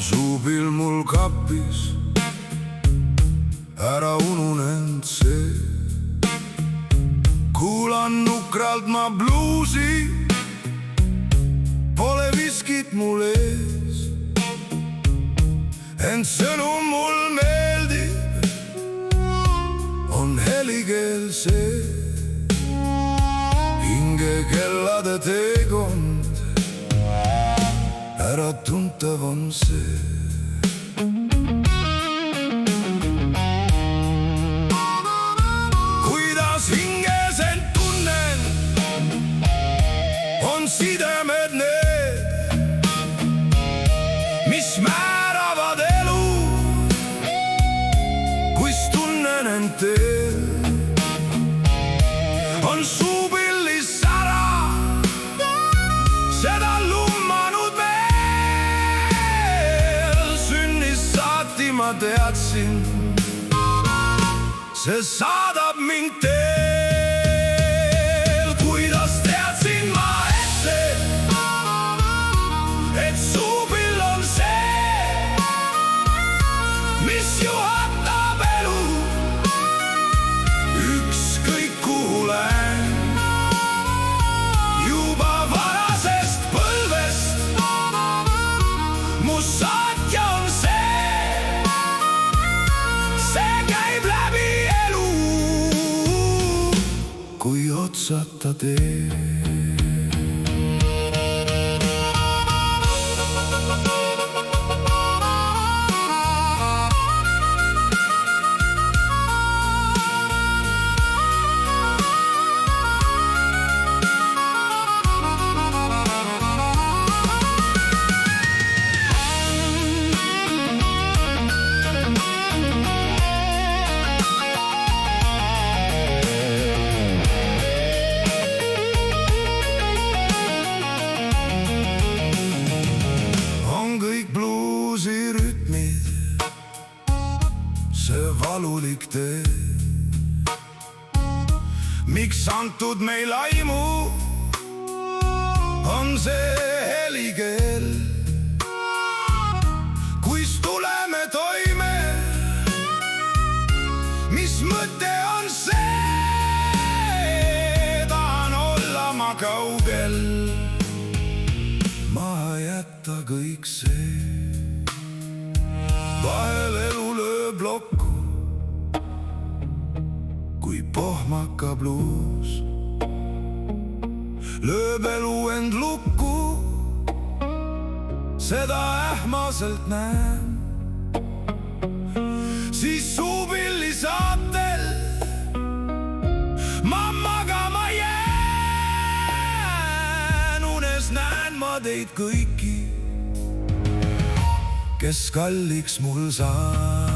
suupill mul kapis, ära ununenud see. Kuulan nukralt ma bluusi, pole viskit mul ees. Ent sõnum mul meeldib, on helikeel see. Hingekellade teekond, äratuntav on see. Kuidas hinges end tunnen, on sidemed need, mis määravad elu. Kuis tunnen end teel, on suupillis sära, seda lummanud meel. Sünnist saati ma teadsin, see saadab mind teel. Kuidas teadsin ma ette, et suupill on see, mis juhatab elu. Ükskõik kuhu lähen, juba varasest põlvest, mu saatja on see käib läbi elu, kui otsata teeb. Bluusirütmid, see valulik tee. Miks antud meil aimu, on see helikeel. Kuis tuleme toime, mis mõte on see, tahan olla ma kaugel, maha jätta kõik see. Vahel elu lööb lokku, kui pohmaka bluus. Lööb elu end lukku, seda ähmaselt näen. Siis suupilli saatel ma magama jään. Unes näen ma teid kõiki, kes kalliks mul saan.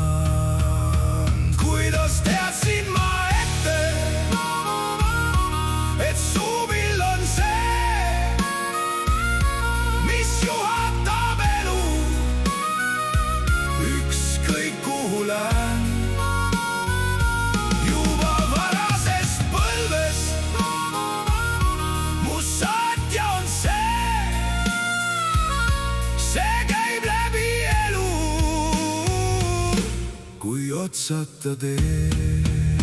Kuidas teadsin ma ette, et suupill on see, mis juhatab elu. Ükskõik kuhu lähen, juba varasest põlvest, mu saatja on see käib läbi elu, kui otsata teeb.